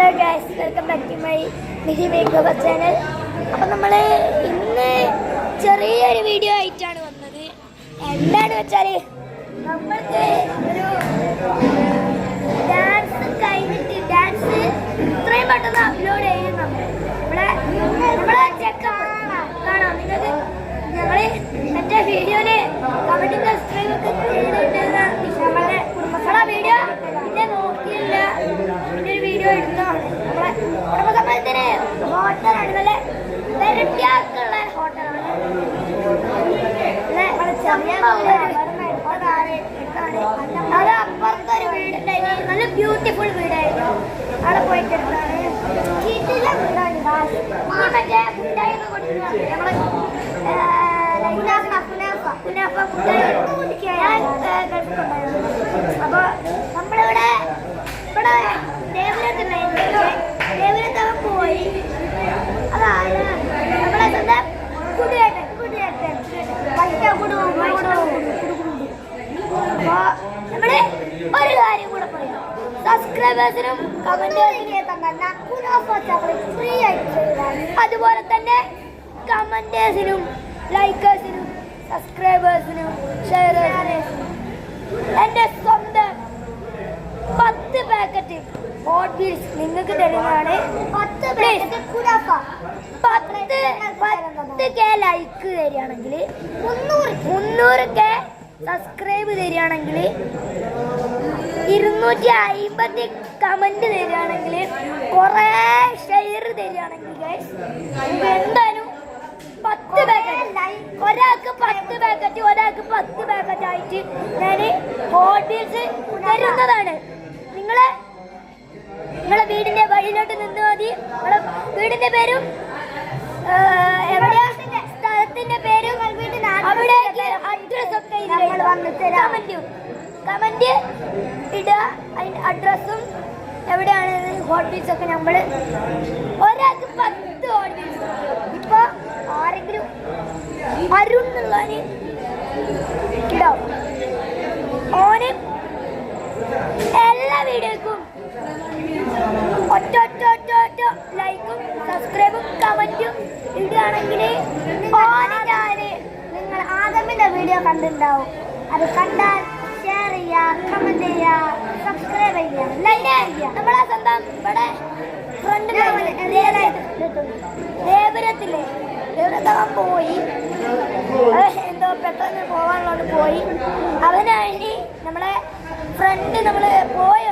Hello guys, welcome back to my mini makeover channel. അപ്പം നമ്മൾ ഇന്ന് ചെറിയൊരു വീഡിയോ ആയിട്ടാണ് വന്നത്. എന്താണെന്ന് വെച്ചാൽ നമ്മൾക്ക് ഒരു ഡാൻസ് കഴിഞ്ഞിട്ട് ഡാൻസ് ഇത്രയും പെട്ടെന്ന് അപ്ലോഡ് ചെയ്യും. നമ്മളെ ചെക്കപ്പ് കാണാം നിങ്ങൾക്ക്. ഞങ്ങൾ മറ്റേ വീഡിയോയില് കമന്റിങ് സബ്സ്ക്രൈബ് ഒക്കെ ചെയ്തിട്ടുണ്ടെന്ന് നമ്മളെ കുടുംബശ്രീ വീഡിയോ പിന്നെ നോക്കിയില്ല. പിന്നെ ഒരു വീഡിയോ എടുത്തതാണ്. നമ്മളെ കുടുംബസമയത്തിന് ഹോട്ടലാണ്, നല്ല വെറൈറ്റിയാക്കുള്ള ഹോട്ടലാണ്. അത് അപ്പുറത്തെ ഒരു വീടുണ്ടായിരുന്നു, നല്ല ബ്യൂട്ടിഫുൾ വീടായിരുന്നു. അവിടെ പോയിട്ട് എടുത്താണ്. മറ്റേ മുട്ടായി കൊടുക്കുന്നത് നമ്മള് അപ്പൊ നമ്മളിവിടെ ദേവരത്ത് പോയി. അതായത് നമ്മളെ സ്വന്തം കുടിയേറ്റൻ അപ്പൊ നമ്മള് ഒരു കാര്യം കൂടെ പറയാം. സബ്സ്ക്രൈബേഴ്സിനും ഫ്രീ ആയിട്ട്, അതുപോലെ തന്നെ കമന്റേഴ്സിനും ലൈക്കേഴ്സിനും സബ്സ്ക്രൈബേഴ്സിനും ഷെയറേഴ്സിനും എൻ്റെ സ്വന്തം 10 പാക്കറ്റ് ഹോട്ട് വീൽസ് നിങ്ങൾക്ക് തരുന്നതാണ്. 10K ലൈക്ക് തരികയാണെങ്കിൽ, 300K സബ്സ്ക്രൈബ് തരികയാണെങ്കിൽ, 250 കമന്റ് തരികയാണെങ്കിൽ, കുറേ ഷെയർ തരികയാണെങ്കിൽ എന്തായാലും 10 പാക്കറ്റ്, ഒരാൾക്ക് 10 പാക്കറ്റ്, ഒരാൾക്ക് 10 പാക്കറ്റ് ആയിട്ട് ഞാൻ ഹോട്ട് വീൽസ് തരുന്നതാണ്. നിങ്ങളെ വീടിന്റെ വഴിയിലോട്ട് നിന്ന് മതി. നിങ്ങളെ വീടിന്റെ പേരും എവിടെയാ സ്ഥലത്തിന്റെ പേരും അവിടെ അഡ്രസ് ഒക്കെ കമന്റ് ഇടുക. അതിന്റെ അഡ്രസ്സും എവിടെയാണ് ഹോട്ട് വീൽസ് ഒക്കെ നമ്മൾ ഒരാൾക്ക് 10 ഹോട്ട് വീൽസ്. ഇപ്പൊ ആരെങ്കിലും അരുൺ എന്നുള്ളവന് ഉണ്ടാവും, ഓന് എല്ലാ വീഡിയോക്കും ഒറ്റ ലൈക്കും സബ്സ്ക്രൈബും കമന്റും ഇടുകയാണെങ്കിൽ നിങ്ങൾ ആദമിന്റെ വീഡിയോ കണ്ടിട്ടുണ്ടാവും. അത് കണ്ടാൽ ഷെയർ ചെയ്യുക, കമന്റ് ചെയ്യുക, സബ്സ്ക്രൈബ് ചെയ്യുക, ലൈക്ക് ചെയ്യുക. നമ്മളെ സ്വന്തം ഇവിടെ ഫ്രണ്ട് ദേവരത്തവൻ പോയി, എന്തോ പെട്ടെന്ന് പോകാനുള്ളത് പോയി. അവനായി നമ്മളെ ഫ്രണ്ട് നമ്മൾ പോയ